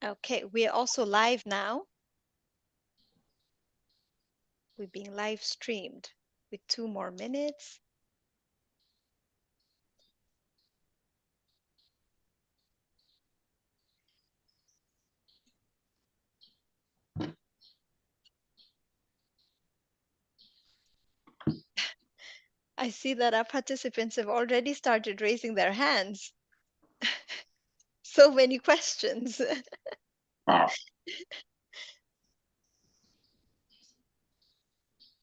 Okay, we are also live now. We're being live streamed with 2 more minutes. I see that our participants have already started raising their hands. So many questions.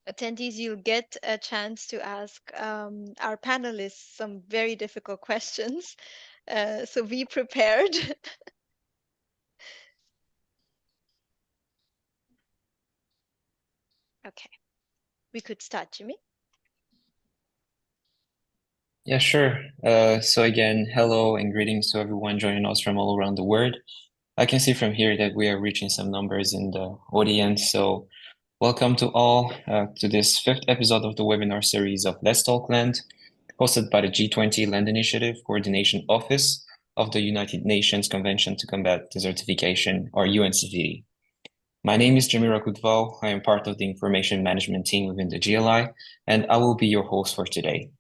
Attendees, you'll get a chance to ask our panelists some very difficult questions. So be prepared. Okay, we could start, Jimmy. Yeah, sure. So again, hello and greetings to everyone joining us from all around the world. I can see from here that we are reaching some numbers in the audience. So welcome to all to this fifth episode of the webinar series of Let's Talk Land, hosted by the G20 Land Initiative Coordination Office of the United Nations Convention to Combat Desertification, or UNCVD. My name is Jimmy Rakudval. I am part of the information management team within the GLI, and I will be your host for today.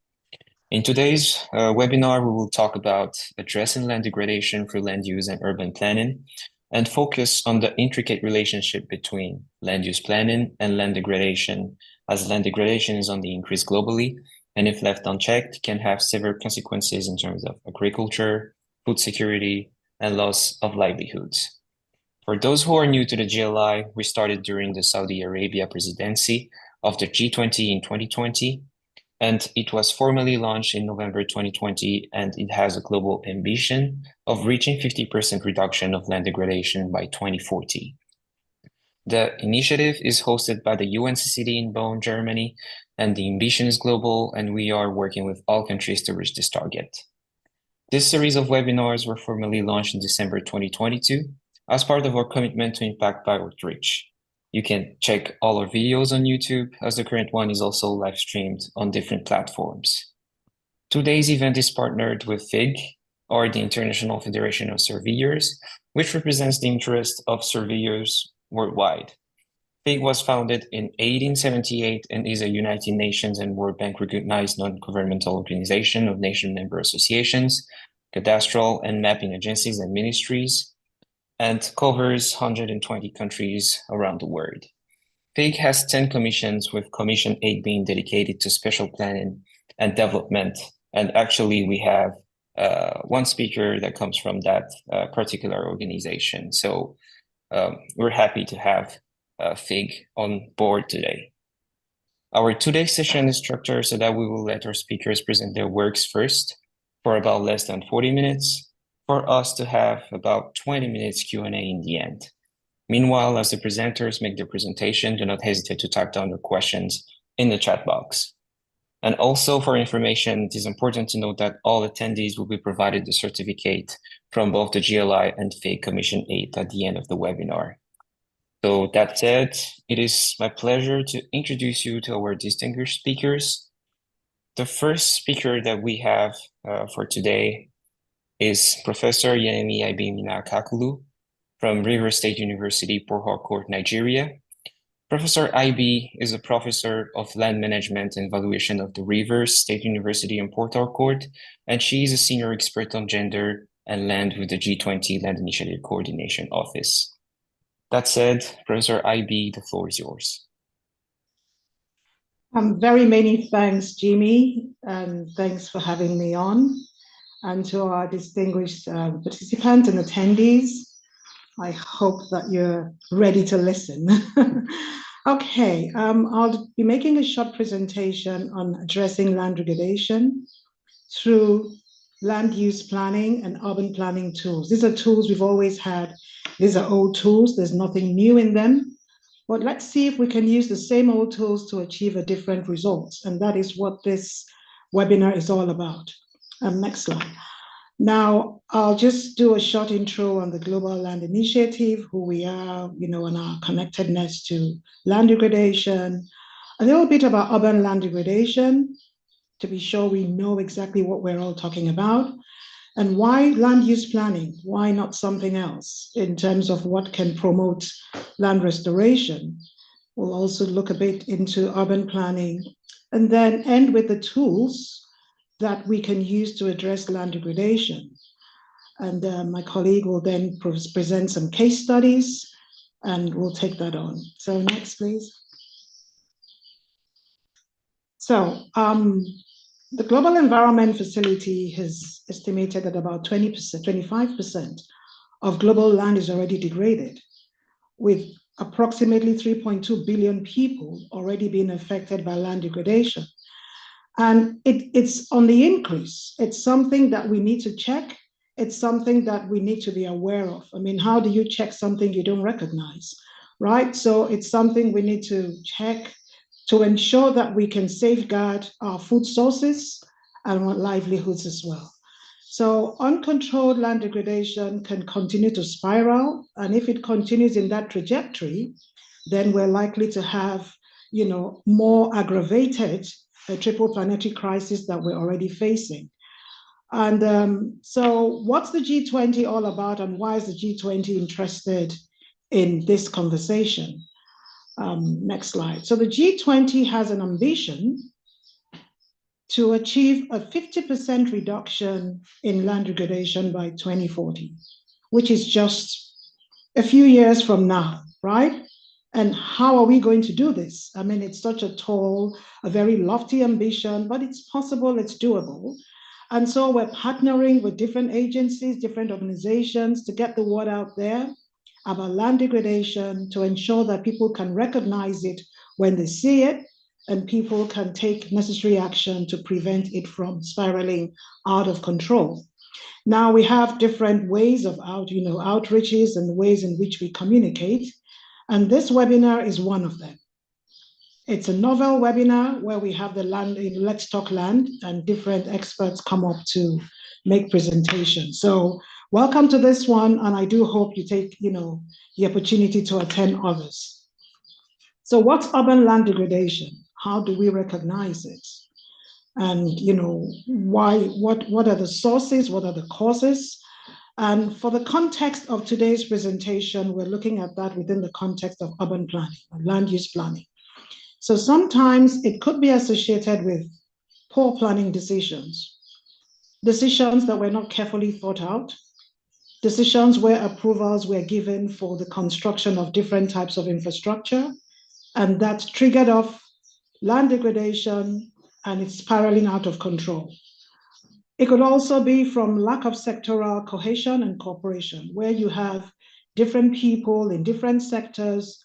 In today's webinar, we will talk about addressing land degradation through land use and urban planning, and focus on the intricate relationship between land use planning and land degradation, as land degradation is on the increase globally, and if left unchecked, can have severe consequences in terms of agriculture, food security, and loss of livelihoods. For those who are new to the GLI, we started during the Saudi Arabia presidency of the G20 in 2020, and it was formally launched in November 2020, and it has a global ambition of reaching 50% reduction of land degradation by 2040. The initiative is hosted by the UNCCD in Bonn, Germany, and the ambition is global, and we are working with all countries to reach this target. This series of webinars were formally launched in December 2022 as part of our commitment to impact by outreach. You can check all our videos on YouTube, as the current one is also live streamed on different platforms. Today's event is partnered with FIG, or the International Federation of Surveyors, which represents the interest of surveyors worldwide. FIG was founded in 1878 and is a United Nations and World Bank recognized non-governmental organization of nation member associations, cadastral and mapping agencies and ministries, and covers 120 countries around the world. FIG has 10 commissions, with Commission 8 being dedicated to special planning and development. And actually, we have one speaker that comes from that particular organization. So we're happy to have FIG on board today. Our today's session is structured so that we will let our speakers present their works first for about less than 40 minutes, for us to have about 20 minutes Q&A in the end. Meanwhile, as the presenters make their presentation, do not hesitate to type down your questions in the chat box. And also for information, it is important to note that all attendees will be provided the certificate from both the GLI and FIG Commission 8 at the end of the webinar. So that said, it is my pleasure to introduce you to our distinguished speakers. The first speaker that we have for today is Professor Yemi Ibimina Kakulu from River State University, Port Harcourt, Nigeria. Professor IB is a professor of land management and valuation of the Rivers State University in Port Harcourt, and she is a senior expert on gender and land with the G20 Land Initiative Coordination Office. That said, Professor IB, the floor is yours. Very many thanks, Jimmy, and thanks for having me on. And to our distinguished participants and attendees, I hope that you're ready to listen. Okay, I'll be making a short presentation on addressing land degradation through land use planning and urban planning tools. These are tools we've always had. These are old tools, there's nothing new in them. But let's see if we can use the same old tools to achieve a different result. And that is what this webinar is all about. Next slide. Now, I'll just do a short intro on the Global Land Initiative, who we are, and our connectedness to land degradation, a little bit about urban land degradation, to be sure we know exactly what we're all talking about. And why land use planning? Why not something else in terms of what can promote land restoration? We'll also look a bit into urban planning and then end with the tools that we can use to address land degradation. And my colleague will then present some case studies and we'll take that on. So next, please. So the Global Environment Facility has estimated that about 20%, 25% of global land is already degraded, with approximately 3.2 billion people already being affected by land degradation. And it's on the increase. It's something that we need to check. It's something that we need to be aware of. I mean, how do you check something you don't recognize, right? So it's something we need to check to ensure that we can safeguard our food sources and our livelihoods as well. So uncontrolled land degradation can continue to spiral, and if it continues in that trajectory, then we're likely to have, more aggravated triple planetary crisis that we're already facing. And so what's the G20 all about, and why is the G20 interested in this conversation? Next slide. So the G20 has an ambition to achieve a 50% reduction in land degradation by 2040, which is just a few years from now, right? And how are we going to do this? I mean, it's such a tall, a very lofty ambition, but it's possible, it's doable. And so we're partnering with different agencies, different organizations to get the word out there about land degradation, to ensure that people can recognize it when they see it, and people can take necessary action to prevent it from spiraling out of control. Now we have different ways of outreaches and ways in which we communicate, and this webinar is one of them. It's a novel webinar where we have the land in Let's Talk Land, and different experts come up to make presentations. So welcome to this one, and I do hope you take the opportunity to attend others. So what's urban land degradation? How do we recognize it? And why? What are the sources? What are the causes? And for the context of today's presentation, we're looking at that within the context of urban planning, land use planning. So sometimes it could be associated with poor planning decisions that were not carefully thought out, decisions where approvals were given for the construction of different types of infrastructure, and that triggered off land degradation, and it's spiraling out of control. It could also be from lack of sectoral cohesion and cooperation, where you have different people in different sectors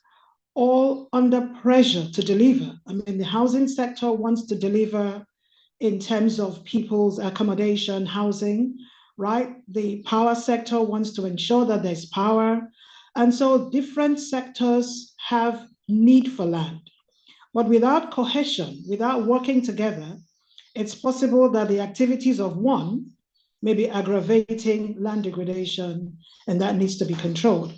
all under pressure to deliver. I mean, the housing sector wants to deliver in terms of people's accommodation, housing, right? The power sector wants to ensure that there's power. And so different sectors have need for land. But without cohesion, without working together, it's possible that the activities of one may be aggravating land degradation, and that needs to be controlled.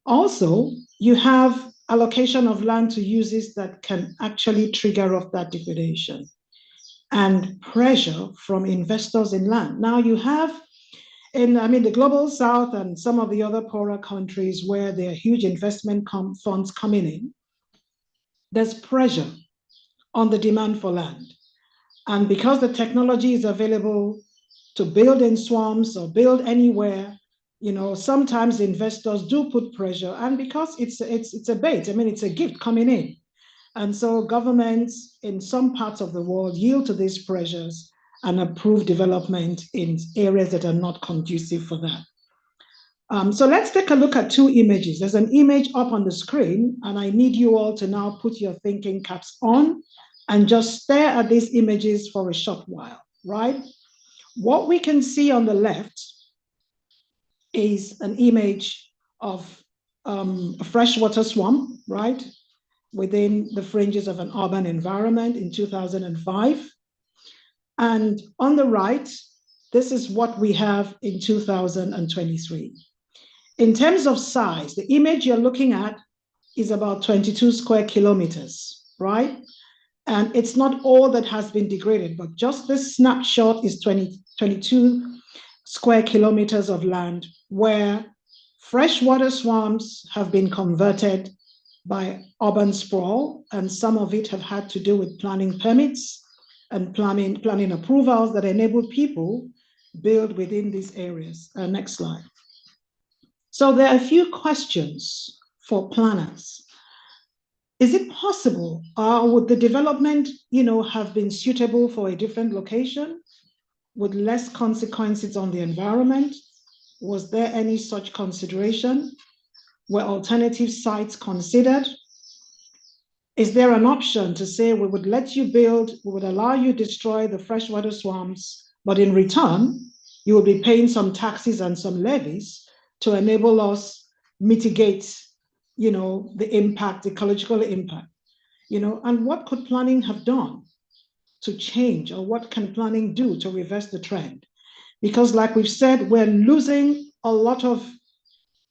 Also, you have allocation of land to uses that can actually trigger off that degradation, and pressure from investors in land. Now you have the global south and some of the other poorer countries where there are huge investment funds coming in, there's pressure on the demand for land. And because the technology is available to build in swamps or build anywhere, sometimes investors do put pressure, and because it's a bait, it's a gift coming in. And so governments in some parts of the world yield to these pressures and approve development in areas that are not conducive for that. So let's take a look at two images. There's an image up on the screen, and I need you all to now put your thinking caps on and just stare at these images for a short while, right? What we can see on the left is an image of a freshwater swamp, right? Within the fringes of an urban environment in 2005. And on the right, this is what we have in 2023. In terms of size, the image you're looking at is about 22 square kilometers, right? And it's not all that has been degraded, but just this snapshot is 22 square kilometers of land where freshwater swamps have been converted by urban sprawl, and some of it have had to do with planning permits and planning approvals that enable people build within these areas. Next slide. So there are a few questions for planners. Is it possible, would the development, have been suitable for a different location with less consequences on the environment? Was there any such consideration? Were alternative sites considered? Is there an option to say we would let you build, we would allow you destroy the freshwater swamps, but in return, you will be paying some taxes and some levies to enable us mitigate, the impact, ecological impact, and what could planning have done to change, or what can planning do to reverse the trend? Because like we've said, we're losing a lot of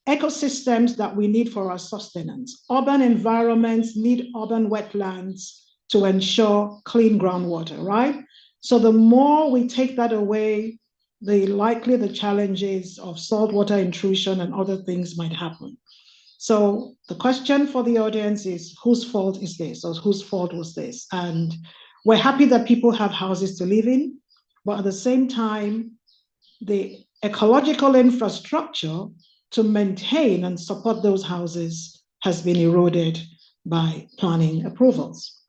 ecosystems that we need for our sustenance. Urban environments need urban wetlands to ensure clean groundwater, right? So the more we take that away, the likely the challenges of saltwater intrusion and other things might happen. So the question for the audience is, whose fault is this, or whose fault was this? And we're happy that people have houses to live in, but at the same time, the ecological infrastructure to maintain and support those houses has been eroded by planning approvals.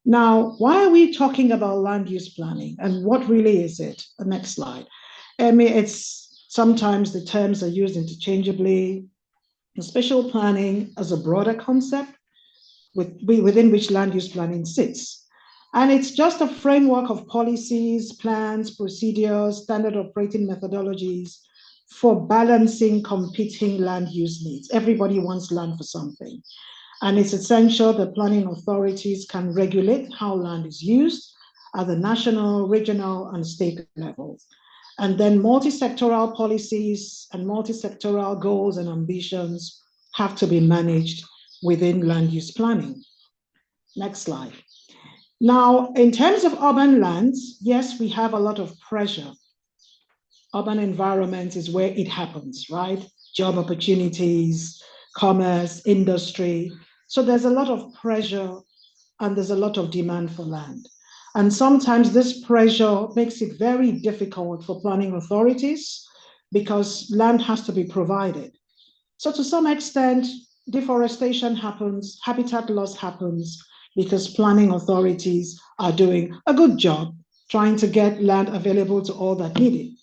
Now, why are we talking about land use planning, and what really is it? The next slide. I mean, it's sometimes the terms are used interchangeably. Spatial planning as a broader concept within which land use planning sits. And it's just a framework of policies, plans, procedures, standard operating methodologies for balancing competing land use needs. Everybody wants land for something. And it's essential that planning authorities can regulate how land is used at the national, regional, and state levels. And then multi-sectoral policies and multi-sectoral goals and ambitions have to be managed within land use planning. Next slide. Now, in terms of urban lands, yes, we have a lot of pressure. Urban environment is where it happens, right? Job opportunities, commerce, industry. So there's a lot of pressure and there's a lot of demand for land. And sometimes this pressure makes it very difficult for planning authorities because land has to be provided. So to some extent, deforestation happens, habitat loss happens, because planning authorities are doing a good job trying to get land available to all that need it.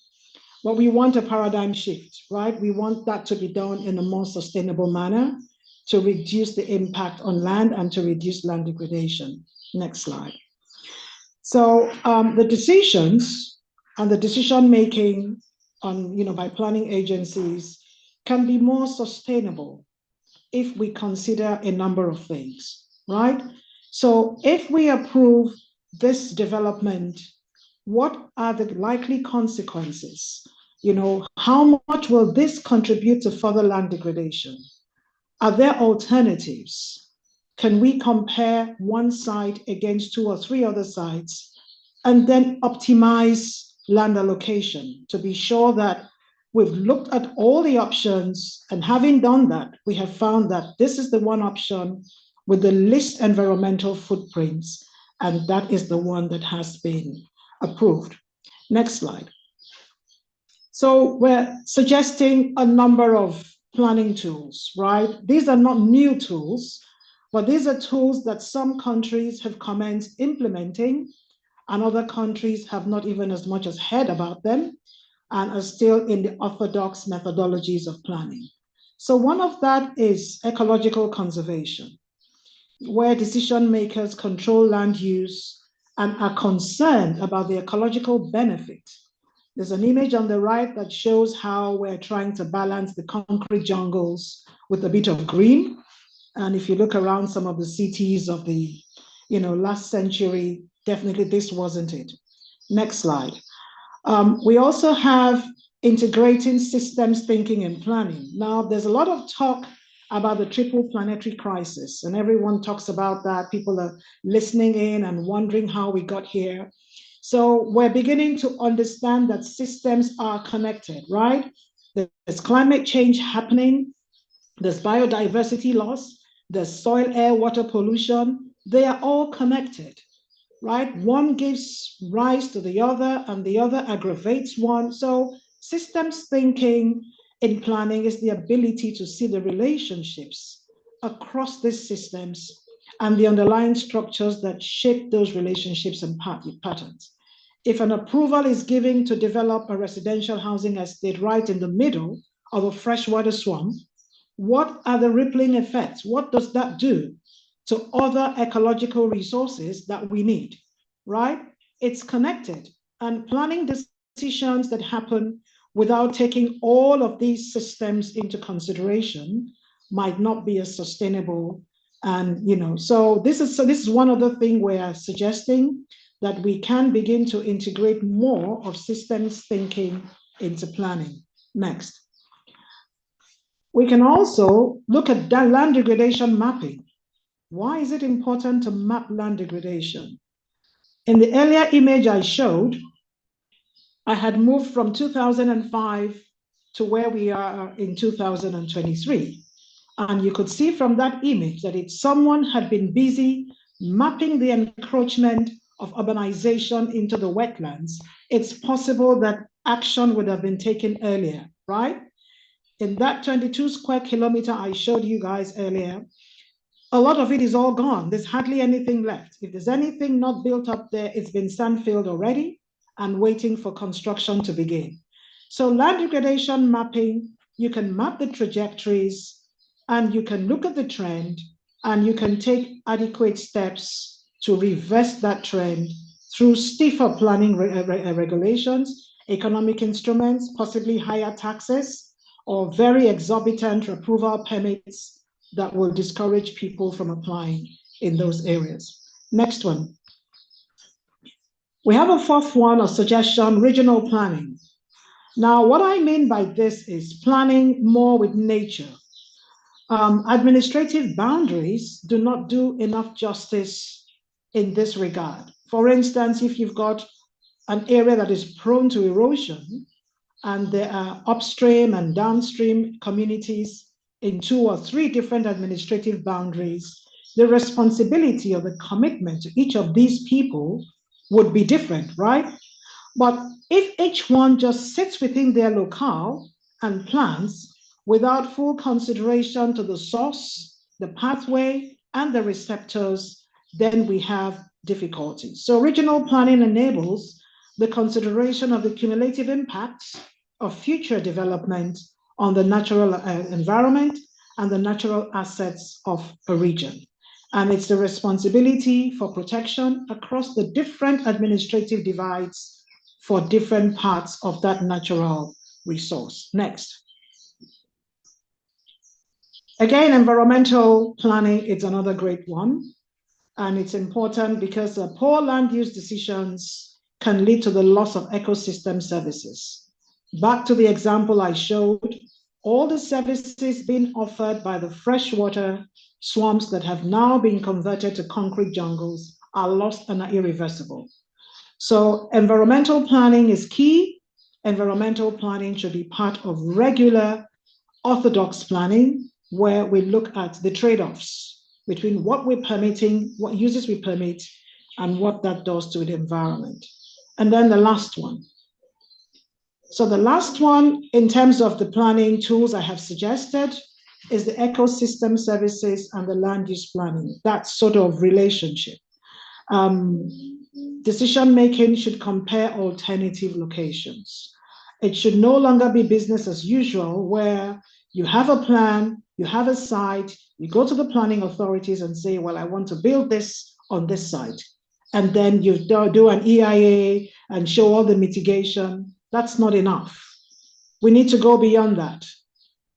But we want a paradigm shift, right? We want that to be done in a more sustainable manner to reduce the impact on land and to reduce land degradation. Next slide. So the decisions and the decision making on, by planning agencies can be more sustainable if we consider a number of things, right? So if we approve this development, what are the likely consequences? How much will this contribute to further land degradation? Are there alternatives? Can we compare one site against 2 or 3 other sites and then optimize land allocation to be sure that we've looked at all the options, and having done that, we have found that this is the one option with the least environmental footprints, and that is the one that has been approved. Next slide. So we're suggesting a number of planning tools, right? These are not new tools, but these are tools that some countries have commenced implementing, and other countries have not even as much as heard about them and are still in the orthodox methodologies of planning. So one of that is ecological conservation, where decision makers control land use and are concerned about the ecological benefit. There's an image on the right that shows how we're trying to balance the concrete jungles with a bit of green. And if you look around some of the cities of the last century, definitely this wasn't it. Next slide. We also have integrating systems thinking and planning. Now, there's a lot of talk about the triple planetary crisis, and everyone talks about that. People are listening in and wondering how we got here. So we're beginning to understand that systems are connected, right? There's climate change happening, there's biodiversity loss, there's soil, air, water pollution. They are all connected, right? One gives rise to the other and the other aggravates one. So systems thinking in planning is the ability to see the relationships across these systems and the underlying structures that shape those relationships and patterns. If an approval is given to develop a residential housing estate right in the middle of a freshwater swamp, what are the rippling effects? What does that do to other ecological resources that we need, right? It's connected. And planning decisions that happen without taking all of these systems into consideration might not be as sustainable. And so this is one other thing we're suggesting, that we can begin to integrate more of systems thinking into planning. Next. We can also look at land degradation mapping. Why is it important to map land degradation? In the earlier image I showed, I had moved from 2005 to where we are in 2023. And you could see from that image that if someone had been busy mapping the encroachment of urbanization into the wetlands, it's possible that action would have been taken earlier, right? In that 22 square kilometer I showed you guys earlier, a lot of it is all gone. There's hardly anything left. If there's anything not built up there, it's been sand-filled already and waiting for construction to begin. So land degradation mapping, you can map the trajectories and you can look at the trend and you can take adequate steps to reverse that trend through stiffer planning regulations, economic instruments, possibly higher taxes, or very exorbitant approval permits that will discourage people from applying in those areas. Next one. We have a fourth one, a suggestion, regional planning. Now, what I mean by this is planning more with nature. Administrative boundaries do not do enough justice in this regard. For instance, if you've got an area that is prone to erosion and there are upstream and downstream communities in 2 or 3 different administrative boundaries, the responsibility or the commitment to each of these people would be different, right? But if each one just sits within their locale and plans without full consideration to the source, the pathway, and the receptors, then we have difficulties. So regional planning enables the consideration of the cumulative impacts of future development on the natural environment and the natural assets of a region. And it's the responsibility for protection across the different administrative divides for different parts of that natural resource. Next. Again, environmental planning is another great one. And it's important because poor land use decisions can lead to the loss of ecosystem services. Back to the example I showed, all the services being offered by the freshwater swamps that have now been converted to concrete jungles are lost and are irreversible. So environmental planning is key. Environmental planning should be part of regular orthodox planning, where we look at the trade-offs between what we're permitting, what uses we permit, and what that does to the environment. And then the last one. So the last one, in terms of the planning tools I have suggested, is the ecosystem services and the land use planning, that sort of relationship. Decision-making should compare alternative locations. It should no longer be business as usual, where you have a plan, you have a site, you go to the planning authorities and say, well, I want to build this on this site. And then you do an EIA and show all the mitigation. That's not enough. We need to go beyond that.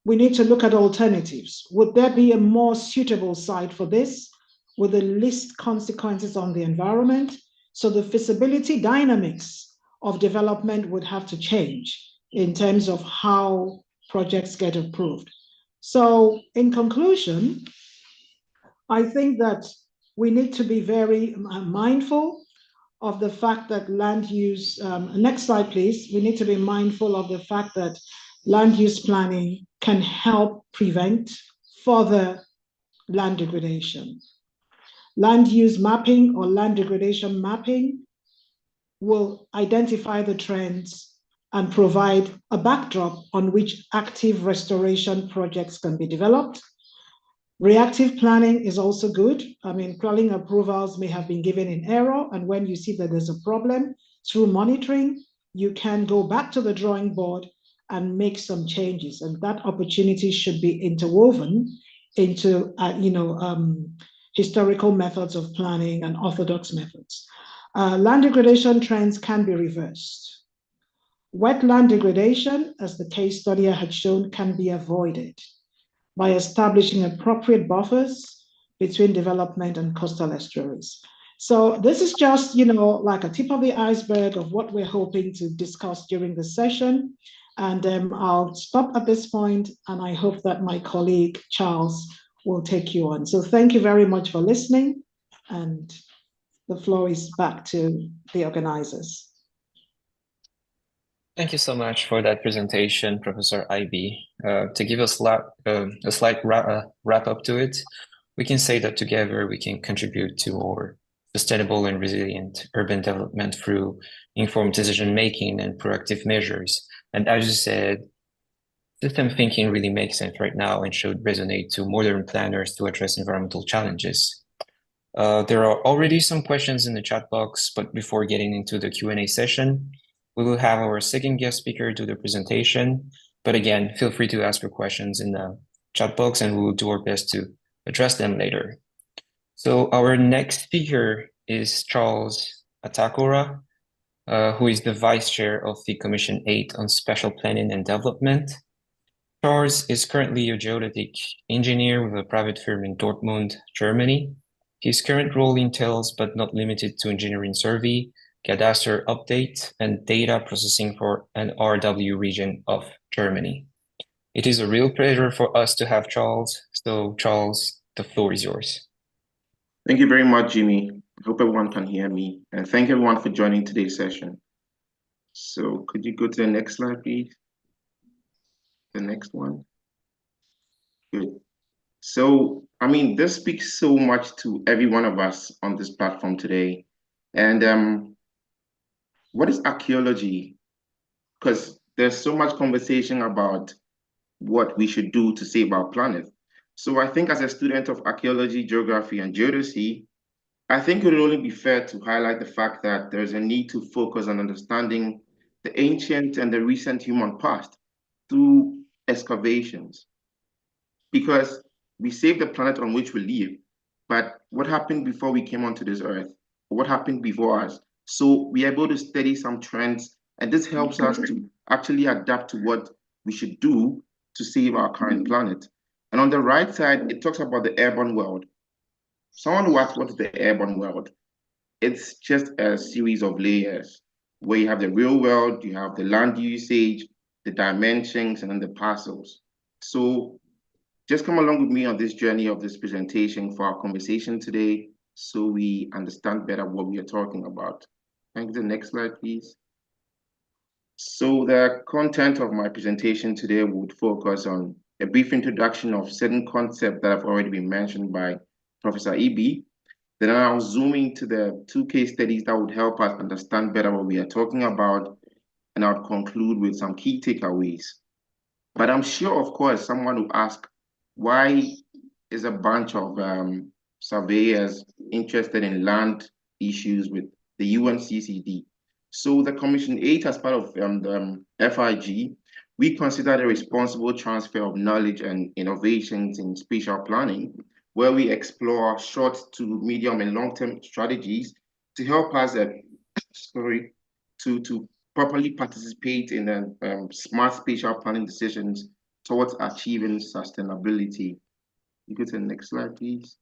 We need to look at alternatives. Would there be a more suitable site for this with the least consequences on the environment? So the feasibility dynamics of development would have to change in terms of how projects get approved. So in conclusion, I think that we need to be very mindful of the fact that land use, next slide please, we need to be mindful of the fact that land use planning can help prevent further land degradation. Land use mapping or land degradation mapping will identify the trends and provide a backdrop on which active restoration projects can be developed. Reactive planning is also good. I mean, planning approvals may have been given in error, and when you see that there's a problem, through monitoring, you can go back to the drawing board and make some changes, and that opportunity should be interwoven into, historical methods of planning and orthodox methods. Land degradation trends can be reversed. Wetland degradation, as the case study had shown, can be avoided by establishing appropriate buffers between development and coastal estuaries. So this is just, like a tip of the iceberg of what we're hoping to discuss during the session. And I'll stop at this point, and I hope that my colleague Charles will take you on. So thank you very much for listening, and the floor is back to the organizers. Thank you so much for that presentation, Professor IB. To give a slight wrap up to it, we can say that together we can contribute to more sustainable and resilient urban development through informed decision making and proactive measures. And as you said, system thinking really makes sense right now and should resonate to modern planners to address environmental challenges. There are already some questions in the chat box, but before getting into the Q&A session, we will have our second guest speaker do the presentation. But again, feel free to ask your questions in the chat box and we will do our best to address them later. So our next speaker is Charles Atakora, who is the Vice Chair of the Commission 8 on Spatial Planning and Development. Charles is currently a geodetic engineer with a private firm in Dortmund, Germany. His current role entails, but not limited to, engineering survey, cadastre update, and data processing for an RW region of Germany. It is a real pleasure for us to have Charles. So Charles, the floor is yours. Thank you very much, Jimmy. I hope everyone can hear me. And thank everyone for joining today's session. So could you go to the next slide, please? The next one. Good. So, this speaks so much to every one of us on this platform today. And what is archaeology? Because there's so much conversation about what we should do to save our planet. So I think as a student of archaeology, geography, and geodesy, I think it would only be fair to highlight the fact that there's a need to focus on understanding the ancient and the recent human past through excavations. Because we save the planet on which we live, but what happened before we came onto this earth? What happened before us? So we are able to study some trends, and this helps us to actually adapt to what we should do to save our current planet. And on the right side, it talks about the urban world. Someone who asks, what is the urban world? It's just a series of layers where you have the real world, you have the land usage, the dimensions, and then the parcels. So just come along with me on this journey of this presentation for our conversation today so we understand better what we are talking about. Thank you. The next slide, please. So the content of my presentation today would focus on a brief introduction of certain concepts that have already been mentioned by Professor EB. Then I'll zoom into the two case studies that would help us understand better what we are talking about, and I'll conclude with some key takeaways. But I'm sure, of course, someone will ask, why is a bunch of surveyors interested in land issues with the UNCCD? So the Commission 8, as part of the FIG, we consider the responsible transfer of knowledge and innovations in spatial planning, where we explore short to medium and long-term strategies to help us to properly participate in smart spatial planning decisions towards achieving sustainability. You go to the next slide, please.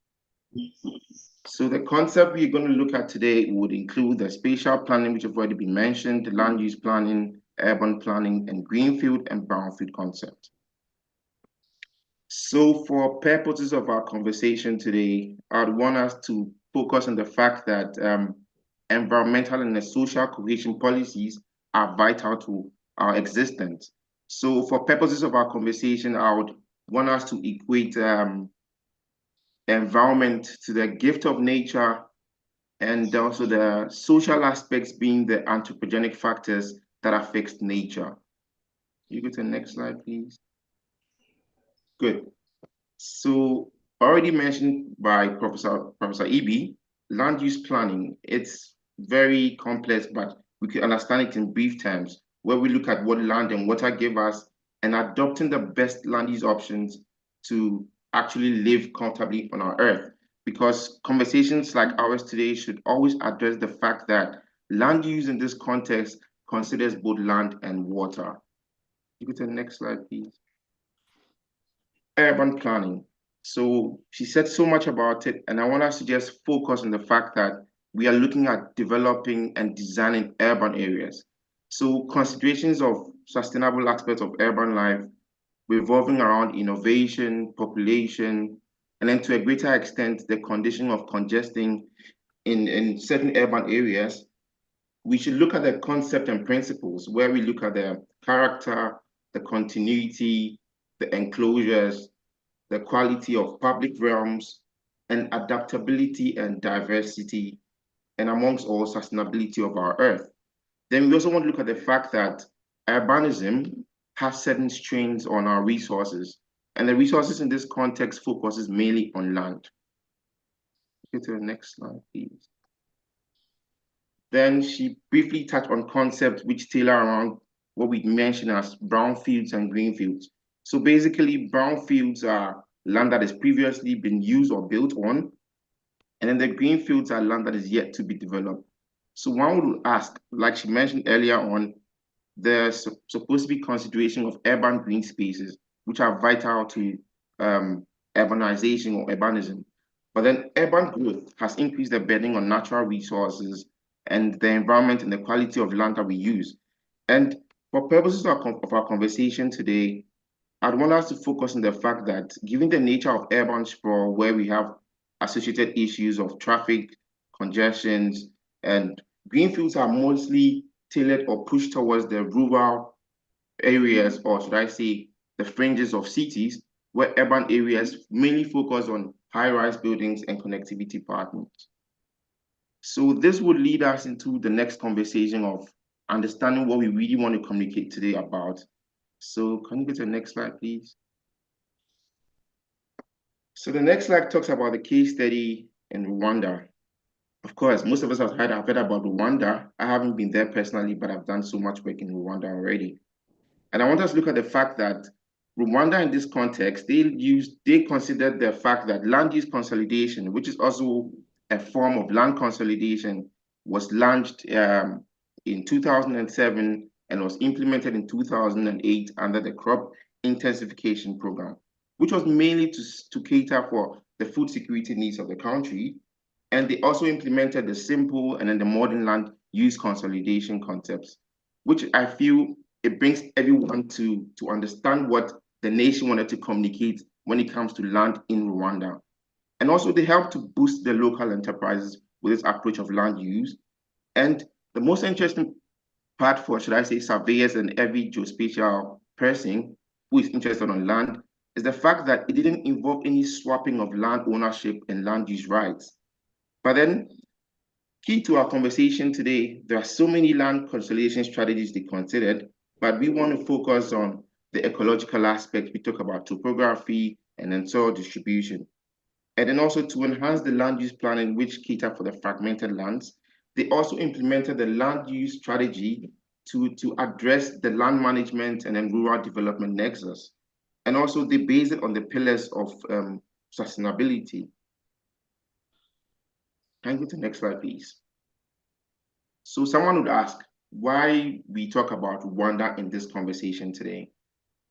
So the concept we're going to look at today would include the spatial planning, which have already been mentioned, the land use planning, urban planning, and greenfield and brownfield concept. So for purposes of our conversation today, I'd want us to focus on the fact that environmental and the social cohesion policies are vital to our existence. So for purposes of our conversation, I would want us to equate environment to the gift of nature and also the social aspects being the anthropogenic factors that affect nature. You go to the next slide, please. Good. So already mentioned by Professor Ibi, land use planning, it's very complex, but we can understand it in brief terms, where we look at what land and water give us and adopting the best land use options to actually live comfortably on our earth. Because conversations like ours today should always address the fact that land use in this context considers both land and water. You go to the next slide, please. Urban planning. So she said so much about it, and I want us to just focus on the fact that we are looking at developing and designing urban areas. So considerations of sustainable aspects of urban life revolving around innovation, population, and then to a greater extent, the condition of congesting in certain urban areas. We should look at the concept and principles where we look at the character, the continuity, the enclosures, the quality of public realms, and adaptability and diversity, and amongst all, sustainability of our earth. Then we also want to look at the fact that urbanism has certain strains on our resources, and the resources in this context focuses mainly on land. Go to the next slide, please. Then she briefly touched on concepts which tailor around what we mentioned as brownfields and greenfields. So basically, brownfields are land that has previously been used or built on, and then the greenfields are land that is yet to be developed. So one would ask, like she mentioned earlier on, there's supposed to be consideration of urban green spaces, which are vital to urbanization or urbanism. But then urban growth has increased the burden on natural resources and the environment and the quality of land that we use. And for purposes of our conversation today, I'd want us to focus on the fact that given the nature of urban sprawl, where we have associated issues of traffic, congestions, and greenfields are mostly tailored or pushed towards the rural areas, or should I say, the fringes of cities, where urban areas mainly focus on high-rise buildings and connectivity partners. So this would lead us into the next conversation of understanding what we really want to communicate today about. So can you go to the next slide, please? So the next slide talks about the case study in Rwanda. Of course, most of us have heard about Rwanda. I haven't been there personally, but I've done so much work in Rwanda already. And I want us to look at the fact that Rwanda in this context, they considered the fact that land use consolidation, which is also a form of land consolidation, was launched in 2007 and was implemented in 2008 under the crop intensification program, which was mainly to cater for the food security needs of the country. And they also implemented the simple and then the modern land use consolidation concepts, which I feel it brings everyone to understand what the nation wanted to communicate when it comes to land in Rwanda. And also they help to boost the local enterprises with this approach of land use. And the most interesting part for, should I say, surveyors and every geospatial person who is interested on land is the fact that it didn't involve any swapping of land ownership and land use rights. But then, key to our conversation today, there are so many land consolidation strategies they considered, but we want to focus on the ecological aspect. We talk about topography and then soil distribution. And then also to enhance the land use planning, which cater for the fragmented lands, they also implemented the land use strategy to address the land management and then rural development nexus. And also they base it on the pillars of sustainability. Can you go to the next slide, please? So someone would ask why we talk about Rwanda in this conversation today.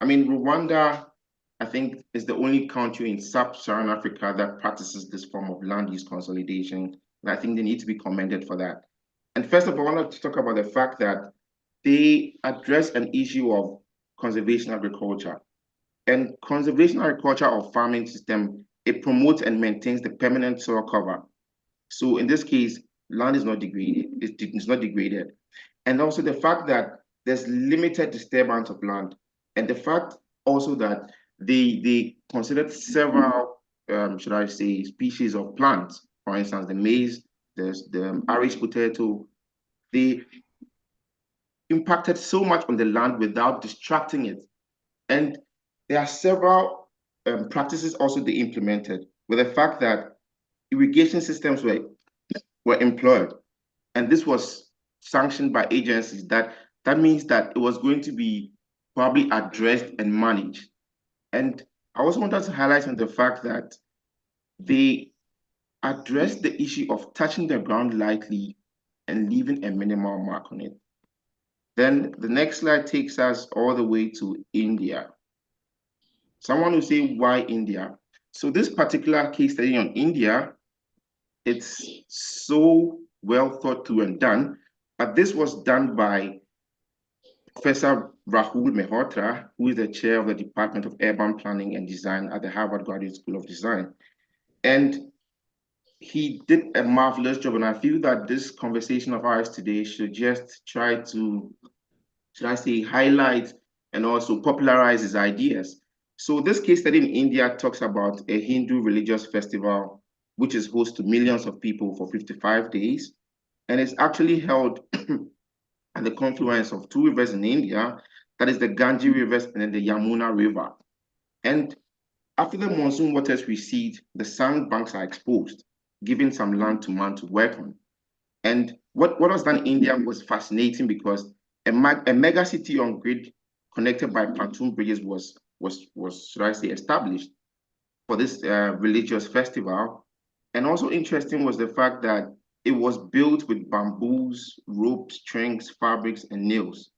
I mean, Rwanda, I think, is the only country in sub-Saharan Africa that practices this form of land use consolidation. And I think they need to be commended for that. And first of all, I want to talk about the fact that they address an issue of conservation agriculture. And conservation agriculture or farming system, it promotes and maintains the permanent soil cover. So in this case, land is not degraded. It's not degraded. And also the fact that there's limited disturbance of land, and the fact also that they considered several, should I say, species of plants. For instance, the maize, there's the Irish potato. They impacted so much on the land without distracting it. And there are several practices also they implemented with the fact that irrigation systems were employed. And this was sanctioned by agencies that means that it was going to be probably addressed and managed. And I also wanted to highlight on the fact that they addressed the issue of touching the ground lightly and leaving a minimal mark on it. Then the next slide takes us all the way to India. Someone will say, why India? So this particular case study on India, it's so well thought through and done, but this was done by Professor Rahul Mehrotra, who is the chair of the Department of Urban Planning and Design at the Harvard Graduate School of Design. And he did a marvelous job, and I feel that this conversation of ours today should just try to, should I say, highlight and also popularize his ideas. So this case study in India talks about a Hindu religious festival, which is host to millions of people for 55 days. And it's actually held at the confluence of two rivers in India, that is the Ganges River and then the Yamuna River. And after the monsoon waters recede, the sandbanks are exposed, giving some land to man to work on. And what was done in India was fascinating because a mega city on grid connected by pontoon bridges was should I say, established for this religious festival. And also interesting was the fact that it was built with bamboos, ropes, strings, fabrics, and nails.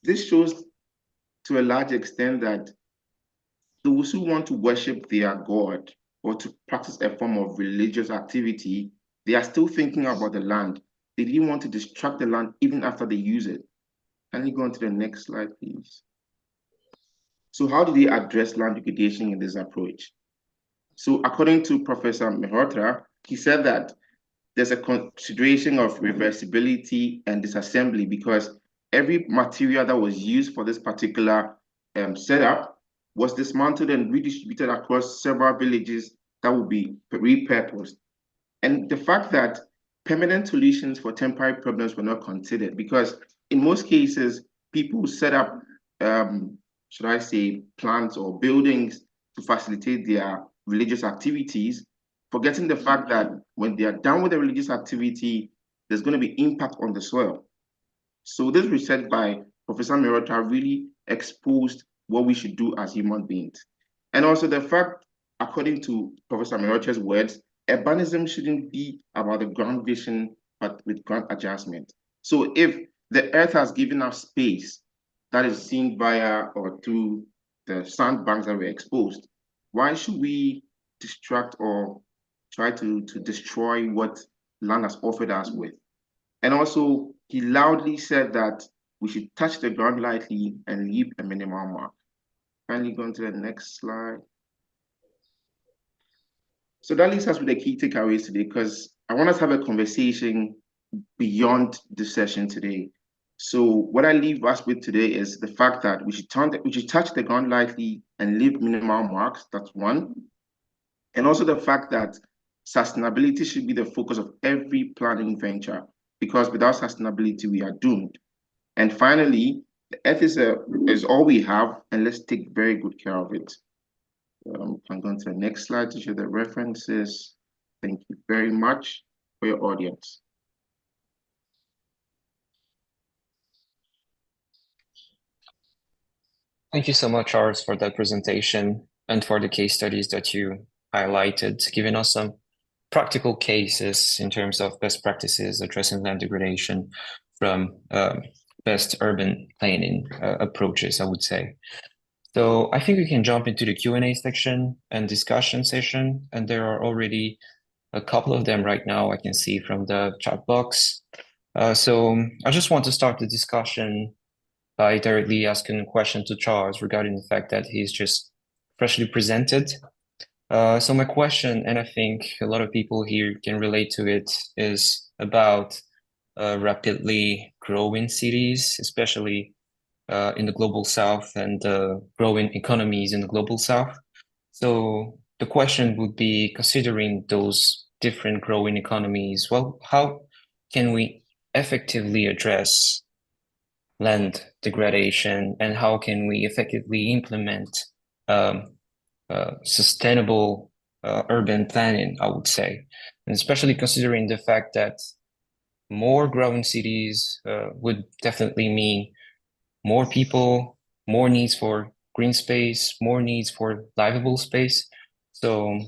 This shows to a large extent that those who want to worship their God or to practice a form of religious activity, they are still thinking about the land. They didn't want to distract the land even after they use it. Can you go on to the next slide, please? So how do they address land degradation in this approach? So according to Professor Mehrotra, he said that there's a consideration of reversibility and disassembly because every material that was used for this particular setup was dismantled and redistributed across several villages that would be repurposed. And the fact that permanent solutions for temporary problems were not considered because in most cases, people set up, should I say, plants or buildings to facilitate their religious activities, forgetting the fact that when they are done with the religious activity, there's going to be impact on the soil. So this research by Professor Mehrotra really exposed what we should do as human beings. And also the fact, according to Professor Mehrotra's words, urbanism shouldn't be about the ground vision, but with ground adjustment. So if the earth has given us space that is seen via or through the sandbanks that were exposed, why should we distract or try to destroy what land has offered us with? And also, he loudly said that we should touch the ground lightly and leave a minimal mark. Finally, going to the next slide. So that leaves us with the key takeaways today, because I want us to have a conversation beyond this session today. So what I leave us with today is the fact that we should touch the ground lightly and leave minimal marks. That's one. And also the fact that sustainability should be the focus of every planning venture, because without sustainability, we are doomed. And finally, the earth is all we have, and let's take very good care of it. I'm going to the next slide to show the references. Thank you very much for your audience. Thank you so much, Charles, for that presentation and for the case studies that you highlighted, giving us some practical cases in terms of best practices addressing land degradation from best urban planning approaches, I would say. So I think we can jump into the Q&A section and discussion session, and there are already a couple of them right now I can see from the chat box. So I just want to start the discussion by directly asking a question to Charles regarding the fact that he's just freshly presented So my question, and I think a lot of people here can relate to it, is about rapidly growing cities, especially in the global south and growing economies in the global south. So the question would be, considering those different growing economies, well, how can we effectively address land degradation, and how can we effectively implement um, sustainable urban planning, I would say, and especially considering the fact that more growing cities would definitely mean more people, more needs for green space, more needs for livable space. So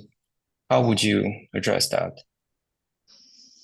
how would you address that?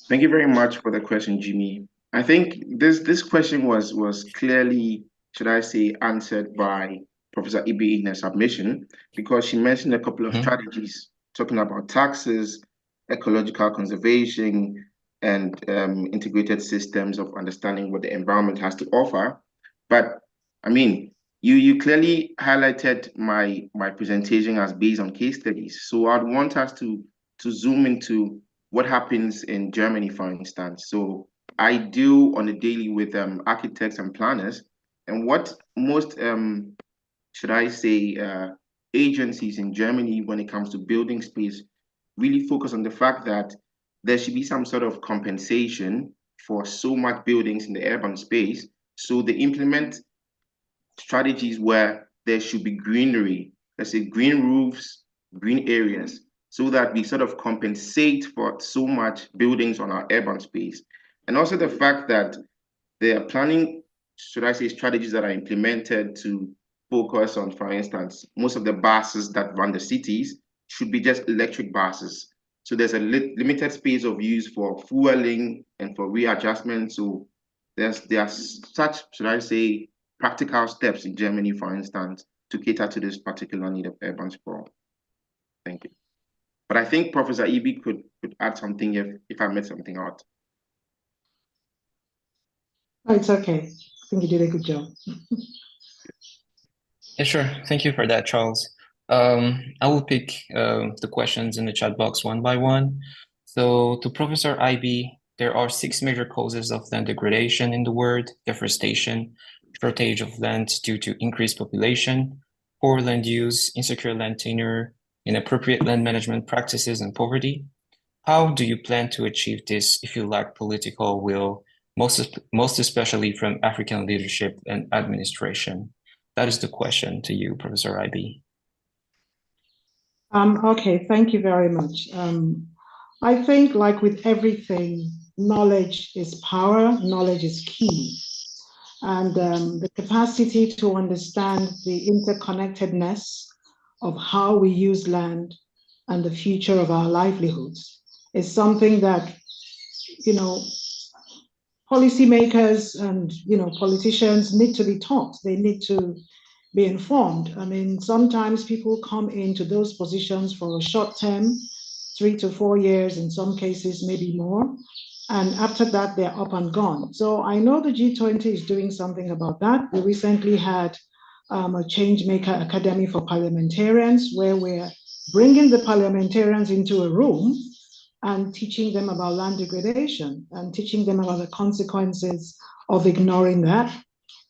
Thank you very much for the question, Jimmy. I think this question was clearly, should I say, answered by Professor Ibe in her submission, because she mentioned a couple of Mhm. strategies talking about taxes, ecological conservation, and integrated systems of understanding what the environment has to offer. But I mean, you clearly highlighted my presentation as based on case studies. So I'd want us to zoom into what happens in Germany, for instance. So I deal on a daily with architects and planners, and what most should I say agencies in Germany, when it comes to building space, really focus on the fact that there should be some sort of compensation for so much buildings in the urban space. So they implement strategies where there should be greenery, let's say green roofs, green areas, so that we sort of compensate for so much buildings on our urban space. And also the fact that they are planning, should I say, strategies that are implemented to focus on, for instance, most of the buses that run the cities should be just electric buses. So there's a limited space of use for fueling and for readjustment. So there are such, should I say, practical steps in Germany, for instance, to cater to this particular need of urban sprawl. Thank you. But I think Professor Ibi could add something if I missed something out. Oh, it's okay. I think you did a good job. Yeah, sure. Thank you for that, Charles. I will pick the questions in the chat box one by one. So to Professor IB, there are 6 major causes of land degradation in the world: deforestation, shortage of land due to increased population, poor land use, insecure land tenure, inappropriate land management practices, and poverty. How do you plan to achieve this if you lack political will, most especially from African leadership and administration? That is the question to you, Professor IB. Okay, thank you very much. I think, like with everything, knowledge is power, knowledge is key. And the capacity to understand the interconnectedness of how we use land and the future of our livelihoods is something that, you know, policymakers and, you know, politicians need to be taught. They need to be informed. I mean, sometimes people come into those positions for a short term, 3 to 4 years, in some cases, maybe more. And after that, they're up and gone. So I know the G20 is doing something about that. We recently had a Changemaker Academy for Parliamentarians, where we're bringing the parliamentarians into a room and teaching them about land degradation and teaching them about the consequences of ignoring that.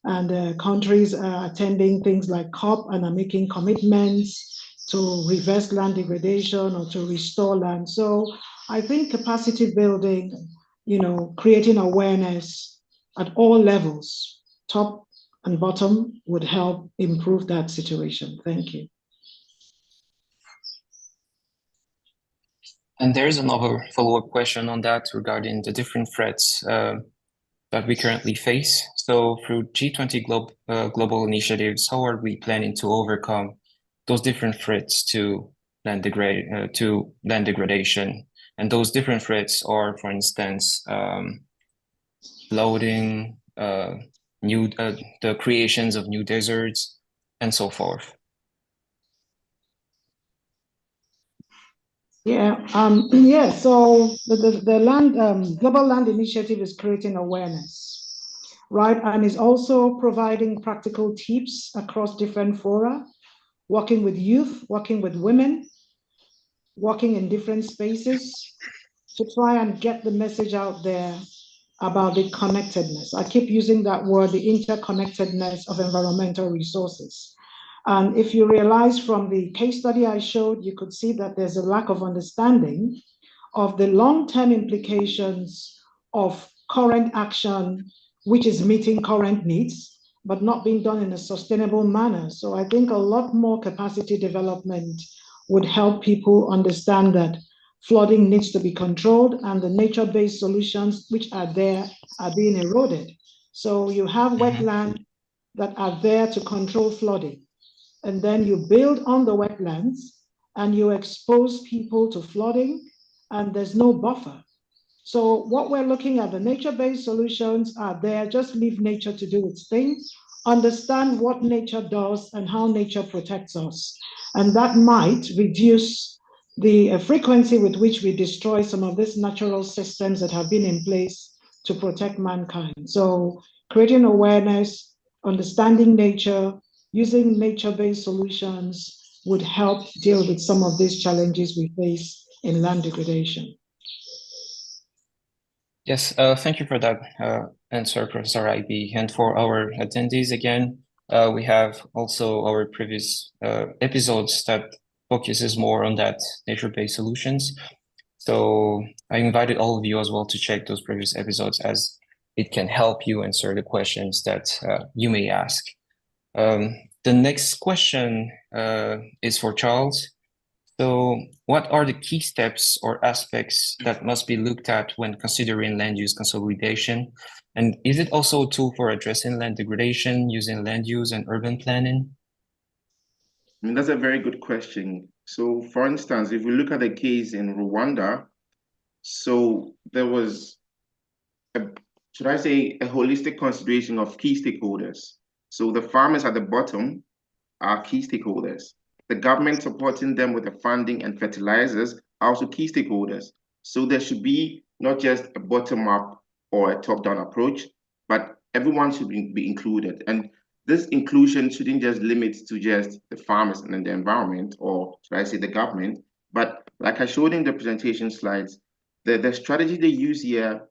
And countries are attending things like COP and are making commitments to reverse land degradation or to restore land. So I think capacity building, you know, creating awareness at all levels, top and bottom, would help improve that situation. Thank you. And there's another follow-up question on that regarding the different threats that we currently face. So through G20 global initiatives, how are we planning to overcome those different threats to land degradation? And those different threats are, for instance, flooding, the creations of new deserts, and so forth. Yeah. So the land global land initiative is creating awareness, right, and is also providing practical tips across different fora, working with youth, working with women, working in different spaces to try and get the message out there about the connectedness. I keep using that word, the interconnectedness of environmental resources. And if you realize from the case study I showed, you could see that there's a lack of understanding of the long-term implications of current action, which is meeting current needs, but not being done in a sustainable manner. So I think a lot more capacity development would help people understand that flooding needs to be controlled and the nature-based solutions which are there are being eroded. So you have wetlands that are there to control flooding, and then you build on the wetlands and you expose people to flooding, and there's no buffer. So what we're looking at, the nature-based solutions are there, just leave nature to do its thing, understand what nature does and how nature protects us. And that might reduce the frequency with which we destroy some of these natural systems that have been in place to protect mankind. So creating awareness, understanding nature, using nature-based solutions would help deal with some of these challenges we face in land degradation. Yes, thank you for that answer, Professor IB. And for our attendees again, we have also our previous episodes that focuses more on that nature-based solutions. So I invited all of you as well to check those previous episodes as it can help you answer the questions that you may ask. The next question is for Charles. So what are the key steps or aspects that must be looked at when considering land use consolidation? And is it also a tool for addressing land degradation using land use and urban planning? I mean, that's a very good question. So, for instance, if we look at the case in Rwanda, so there was a, should I say, a holistic consideration of key stakeholders. So the farmers at the bottom are key stakeholders. The government supporting them with the funding and fertilizers are also key stakeholders. So there should be not just a bottom-up or a top-down approach, but everyone should be included. And this inclusion shouldn't just limit to just the farmers and the environment, or should I say the government, but like I showed in the presentation slides, the strategy they use here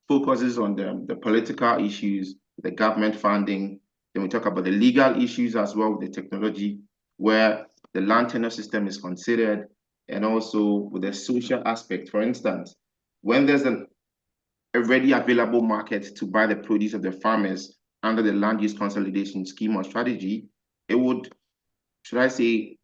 focuses on the political issues, the government funding. Then we talk about the legal issues as well with the technology, where the land tenure system is considered, and also with the social aspect. For instance, when there's a ready available market to buy the produce of the farmers under the land use consolidation scheme or strategy, it would, should I say,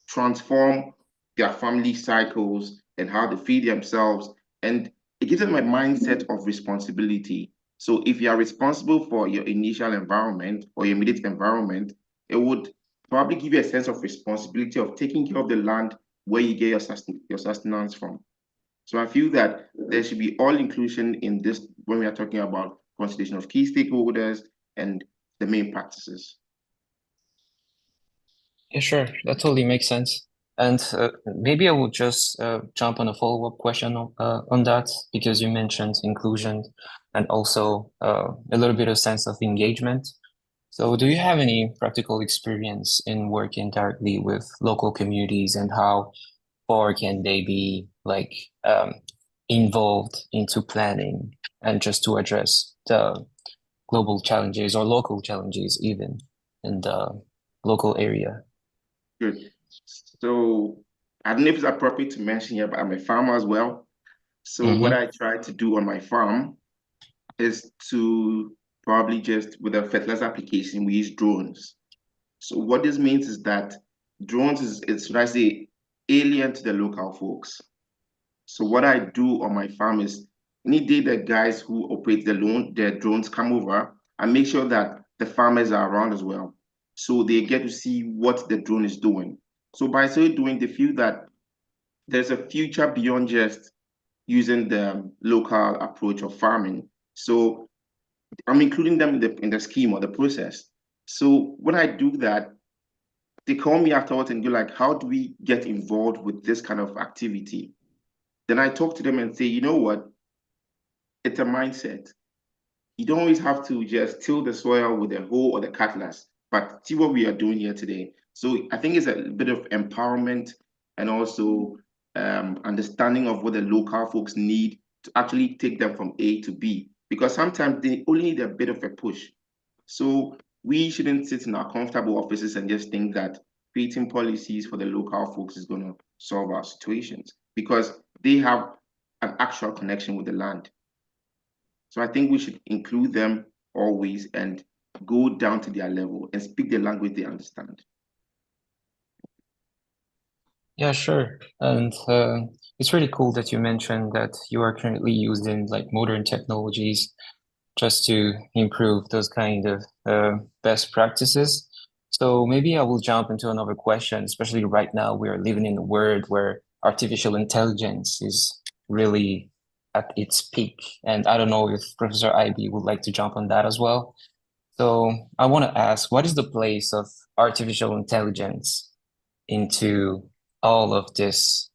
transform their family cycles and how they feed themselves. And it gives them a mindset of responsibility. So if you are responsible for your initial environment or your immediate environment, it would probably give you a sense of responsibility of taking care of the land where you get your sustenance from. So I feel that there should be all inclusion in this when we are talking about consideration of key stakeholders and the main practices. Yeah, sure. That totally makes sense. And maybe I will just jump on a follow-up question on that because you mentioned inclusion and also a little bit of sense of engagement. So do you have any practical experience in working directly with local communities and how far can they be like involved into planning and just to address the global challenges or local challenges even in the local area? Good. So I don't know if it's appropriate to mention here, but I'm a farmer as well. So what I try to do on my farm is to probably just with a fertilizer application, we use drones. So what this means is that drones is should I say alien to the local folks. So what I do on my farm is any day the guys who operate the drones come over, I make sure that the farmers are around as well. So they get to see what the drone is doing. So by so doing, they feel that there's a future beyond just using the local approach of farming. So I'm including them in the scheme or the process. So when I do that, they call me afterwards and go like, how do we get involved with this kind of activity? Then I talk to them and say, you know what? It's a mindset. You don't always have to just till the soil with the hoe or the cutlass, but see what we are doing here today. So I think it's a bit of empowerment and also understanding of what the local folks need to actually take them from A to B, because sometimes they only need a bit of a push. So we shouldn't sit in our comfortable offices and just think that creating policies for the local folks is going to solve our situations, because they have an actual connection with the land. So I think we should include them always and go down to their level and speak the language they understand. Yeah, sure. And it's really cool that you mentioned that you are currently using like modern technologies just to improve those kind of best practices. So maybe I will jump into another question, especially right now we are living in a world where artificial intelligence is really at its peak. And I don't know if Professor IB would like to jump on that as well. So I want to ask, what is the place of artificial intelligence into all of this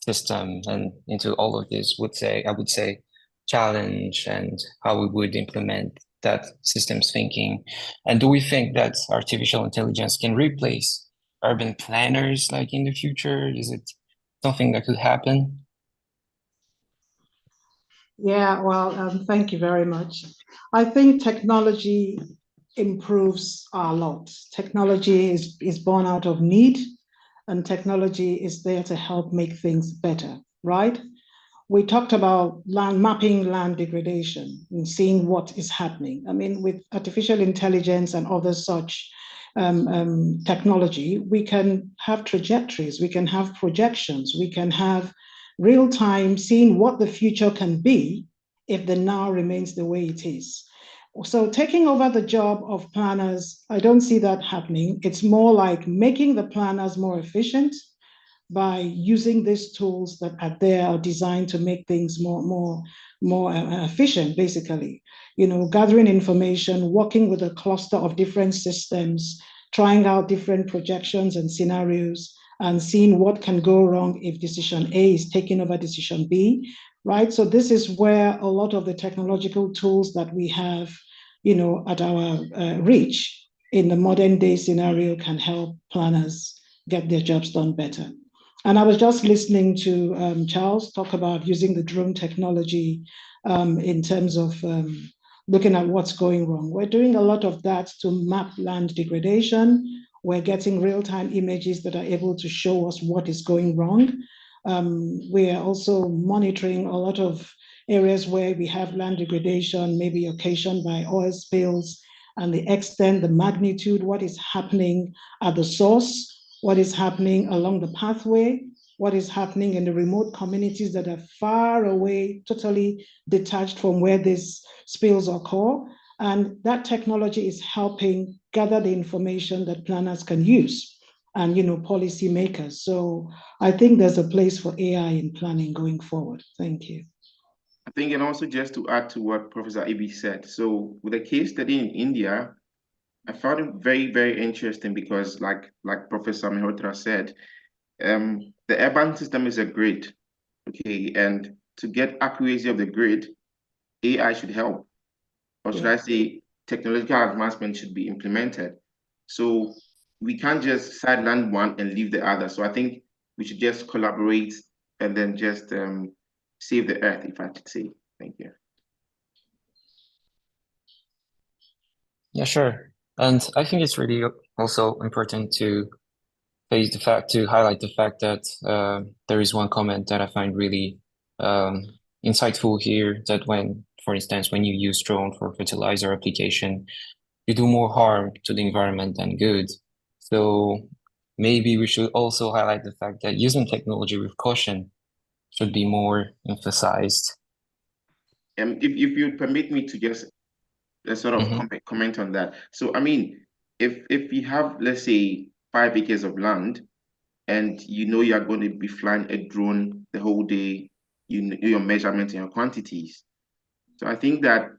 system and into all of this I would say challenge and how we would implement that systems thinking. And do we think that artificial intelligence can replace urban planners like in the future? Is it something that could happen? Yeah, well, thank you very much. I think technology improves a lot. Technology is born out of need, and technology is there to help make things better, right? We talked about mapping land degradation and seeing what is happening. I mean, with artificial intelligence and other such technology, we can have trajectories, we can have projections, we can have real time seeing what the future can be if the now remains the way it is. So taking over the job of planners, I don't see that happening. It's more like making the planners more efficient by using these tools that are there are designed to make things more efficient, basically. Gathering information, working with a cluster of different systems, trying out different projections and scenarios, and seeing what can go wrong if decision A is taking over decision B, right? So this is where a lot of the technological tools that we have, at our reach in the modern day scenario can help planners get their jobs done better. And I was just listening to Charles talk about using the drone technology in terms of looking at what's going wrong. We're doing a lot of that to map land degradation. We're getting real-time images that are able to show us what is going wrong. We are also monitoring a lot of areas where we have land degradation, maybe occasioned by oil spills, and the extent, the magnitude, what is happening at the source, what is happening along the pathway, what is happening in the remote communities that are far away, totally detached from where these spills occur. And that technology is helping gather the information that planners can use and policymakers. So I think there's a place for AI in planning going forward. Thank you. I think, and also just to add to what Professor Ibi said, so with a case study in India, I found it very, very interesting because, like Professor Mehrotra said, the urban system is a grid, okay, and to get accuracy of the grid, AI should help, or should I say, technological advancement should be implemented. So we can't just sideline one and leave the other. So I think we should just collaborate and then just save the earth, if I should say. Thank you. Yeah, sure. And I think it's really also important to highlight the fact that there is one comment that I find really insightful here, that for instance, when you use drone for fertilizer application, you do more harm to the environment than good. So maybe we should also highlight the fact that using technology with caution should be more emphasized. If you permit me to just sort of comment on that. So I mean, if you have, let's say, 5 acres of land, and you are going to be flying a drone the whole day, you know your measurements and your quantities. So I think that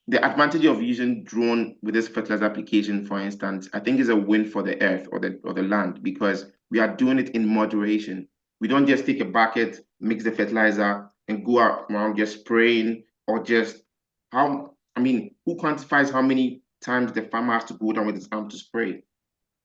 the advantage of using drone with this fertilizer application, for instance, I think is a win for the earth or the land, because we are doing it in moderation. We don't just take a bucket, mix the fertilizer, and go out around just spraying, or just who quantifies how many times the farmer has to go down with his arm to spray?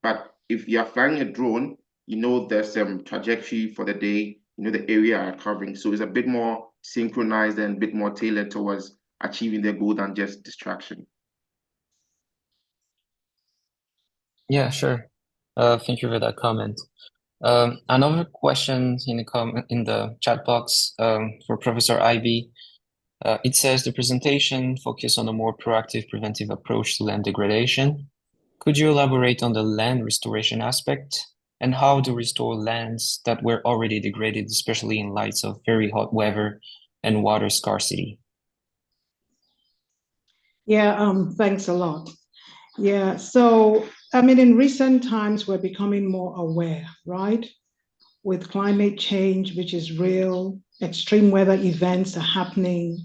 But if you are flying a drone, you know there's trajectory for the day, you know the area are covering. So it's a bit more synchronized and a bit more tailored towards achieving their goal than just distraction. Yeah, sure. Thank you for that comment. Another question in the in the chat box for Professor Ivy. It says the presentation focused on a more proactive preventive approach to land degradation. Could you elaborate on the land restoration aspect and how to restore lands that were already degraded, especially in light of very hot weather and water scarcity? Yeah, thanks a lot. Yeah, so I mean, in recent times, we're becoming more aware, right? With climate change, which is real, extreme weather events are happening.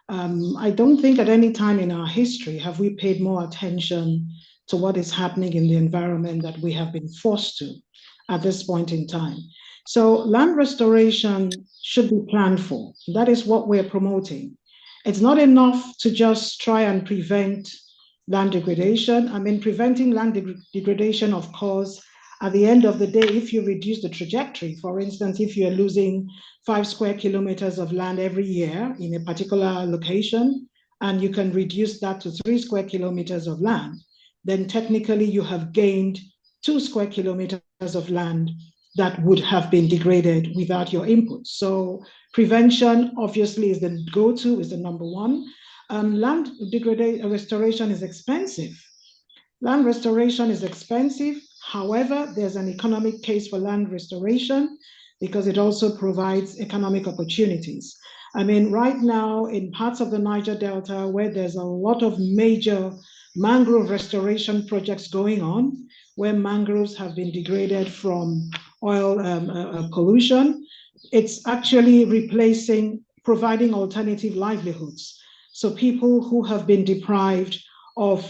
I don't think at any time in our history have we paid more attention to what is happening in the environment that we have been forced to at this point in time. So land restoration should be planned for. That is what we're promoting. It's not enough to just try and prevent land degradation. I mean, preventing land degradation, of course, at the end of the day, if you reduce the trajectory, for instance, if you're losing 5 square kilometers of land every year in a particular location, and you can reduce that to 3 square kilometers of land, then technically you have gained 2 square kilometers of land that would have been degraded without your input. So prevention obviously is the go-to, is the number one. Land restoration is expensive. Land restoration is expensive. However, there's an economic case for land restoration because it also provides economic opportunities. I mean, right now in parts of the Niger Delta where there's a lot of major mangrove restoration projects going on, where mangroves have been degraded from oil pollution, it's actually providing alternative livelihoods. So people who have been deprived of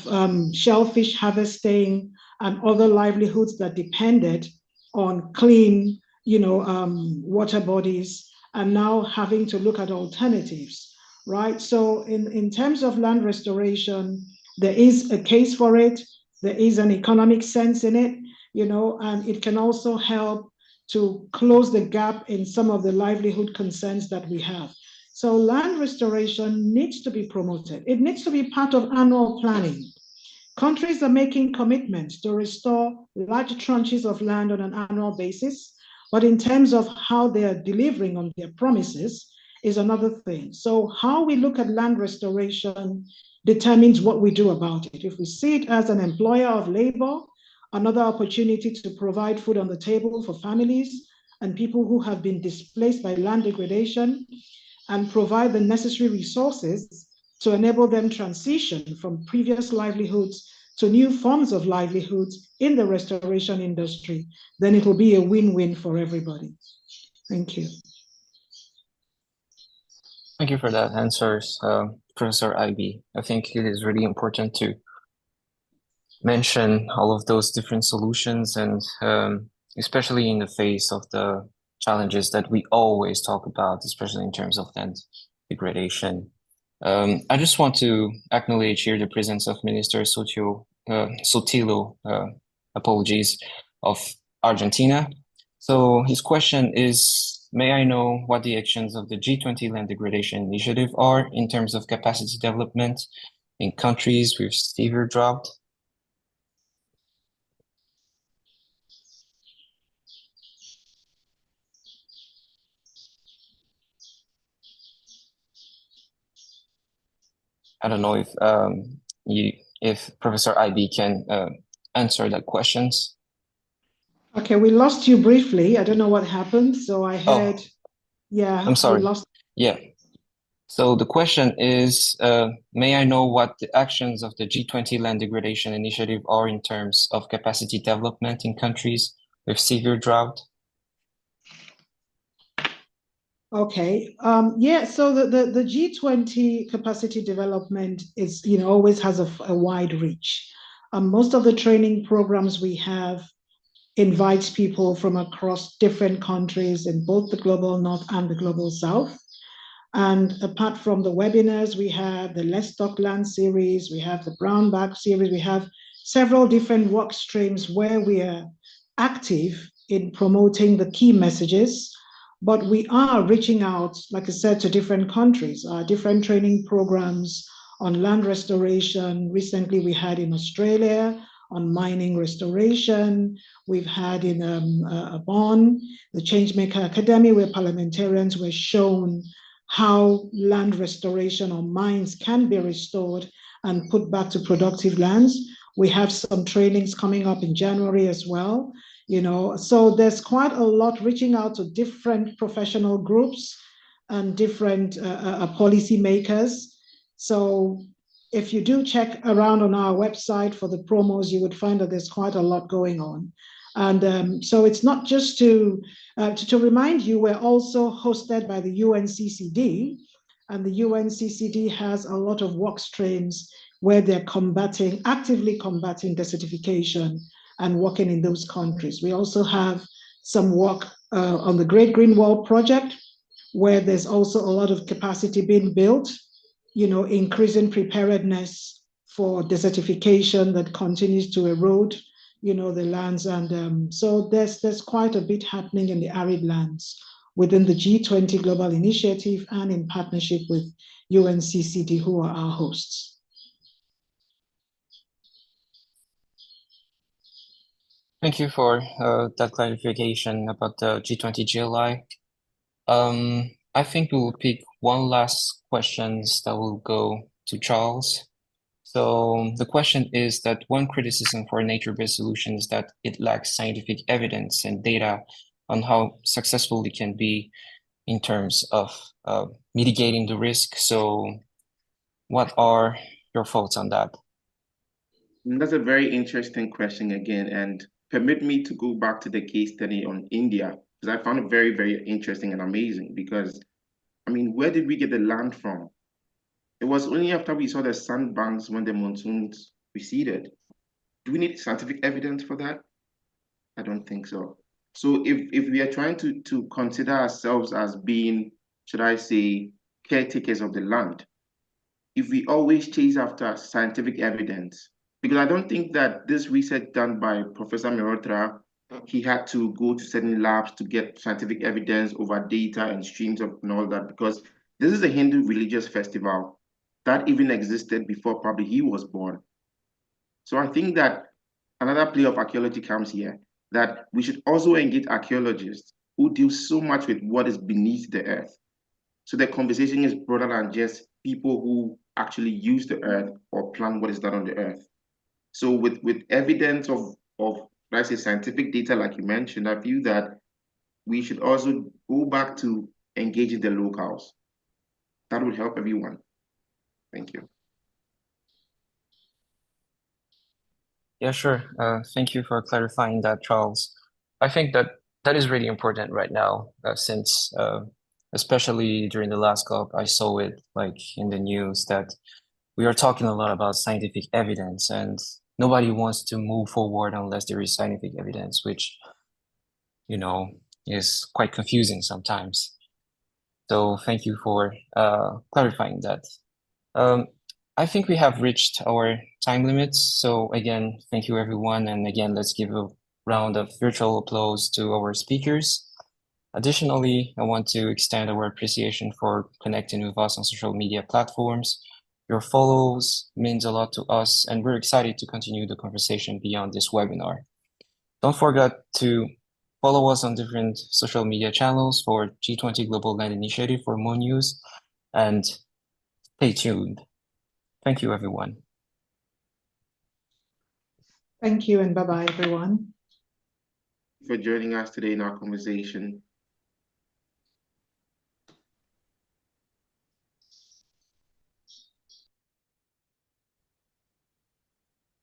shellfish harvesting and other livelihoods that depended on clean, water bodies, and now having to look at alternatives, right? So in terms of land restoration, there is a case for it. There is an economic sense in it, and it can also help to close the gap in some of the livelihood concerns that we have. So land restoration needs to be promoted. It needs to be part of annual planning. Countries are making commitments to restore large tranches of land on an annual basis, but in terms of how they are delivering on their promises is another thing. So how we look at land restoration determines what we do about it. If we see it as an employer of labor, another opportunity to provide food on the table for families and people who have been displaced by land degradation, and provide the necessary resources to enable them transition from previous livelihoods to new forms of livelihoods in the restoration industry, then it will be a win-win for everybody. Thank you. Thank you for that answers, Professor Ivy. I think it is really important to mention all of those different solutions and especially in the face of the challenges that we always talk about, especially in terms of land degradation. I just want to acknowledge here the presence of Minister Sotilo, apologies, of Argentina. So his question is, may I know what the actions of the G20 Land Degradation Initiative are in terms of capacity development in countries with severe drought? I don't know if Professor Ivy can answer that questions. Okay, we lost you briefly. I don't know what happened. So I heard, yeah, I'm sorry. we lost. Yeah. So the question is, may I know what the actions of the G20 Land Degradation Initiative are in terms of capacity development in countries with severe drought? Okay. Yeah. So the G20 capacity development is, always has a wide reach. Most of the training programs we have invites people from across different countries in both the global north and the global south. And apart from the webinars, we have the Let's Talk Land series, we have the Brown Bag series, we have several different work streams where we are active in promoting the key messages, but we are reaching out, like I said, to different countries, different training programs on land restoration. Recently, we had in Australia on mining restoration. We've had in Bonn, the Changemaker Academy, where parliamentarians were shown how land restoration or mines can be restored and put back to productive lands. We have some trainings coming up in January as well. So there's quite a lot reaching out to different professional groups and different policy makers. So if you do check around on our website for the promos, you would find that there's quite a lot going on. And so it's not just to remind you, we're also hosted by the UNCCD, and the UNCCD has a lot of work streams where they're actively combating desertification and working in those countries. We also have some work on the Great Green Wall project, where there's also a lot of capacity being built, increasing preparedness for desertification that continues to erode, the lands. And so there's quite a bit happening in the arid lands within the G20 Global Initiative and in partnership with UNCCD, who are our hosts. Thank you for that clarification about the G20 GLI. I think we will pick one last question that will go to Charles. So the question is that one criticism for nature-based solutions is that it lacks scientific evidence and data on how successful it can be in terms of mitigating the risk. So what are your thoughts on that? That's a very interesting question again, and permit me to go back to the case study on India, because I found it very, very interesting and amazing. Because, where did we get the land from? It was only after we saw the sandbanks when the monsoons receded. Do we need scientific evidence for that? I don't think so. So if we are trying to consider ourselves as being, should I say, caretakers of the land, if we always chase after scientific evidence, because I don't think that this research done by Professor Mehrotra, he had to go to certain labs to get scientific evidence over data and streams of and all that, because this is a Hindu religious festival that even existed before probably he was born. So I think that another play of archaeology comes here, that we should also engage archaeologists who deal so much with what is beneath the earth. So the conversation is broader than just people who actually use the earth or plan what is done on the earth. So with evidence of let's say scientific data, like you mentioned, I feel that we should also go back to engaging the locals. That would help everyone. Thank you. Yeah, sure. Thank you for clarifying that, Charles. I think that is really important right now, since especially during the last COP, I saw it like in the news that we are talking a lot about scientific evidence, and nobody wants to move forward unless there is scientific evidence, which, is quite confusing sometimes. So thank you for clarifying that. I think we have reached our time limits. So again, thank you everyone. And again, let's give a round of virtual applause to our speakers. Additionally, I want to extend our appreciation for connecting with us on social media platforms. Your follows means a lot to us, and we're excited to continue the conversation beyond this webinar. Don't forget to follow us on different social media channels for G20 Global Land Initiative for more news, and stay tuned. Thank you, everyone. Thank you, and bye-bye, everyone. For joining us today in our conversation.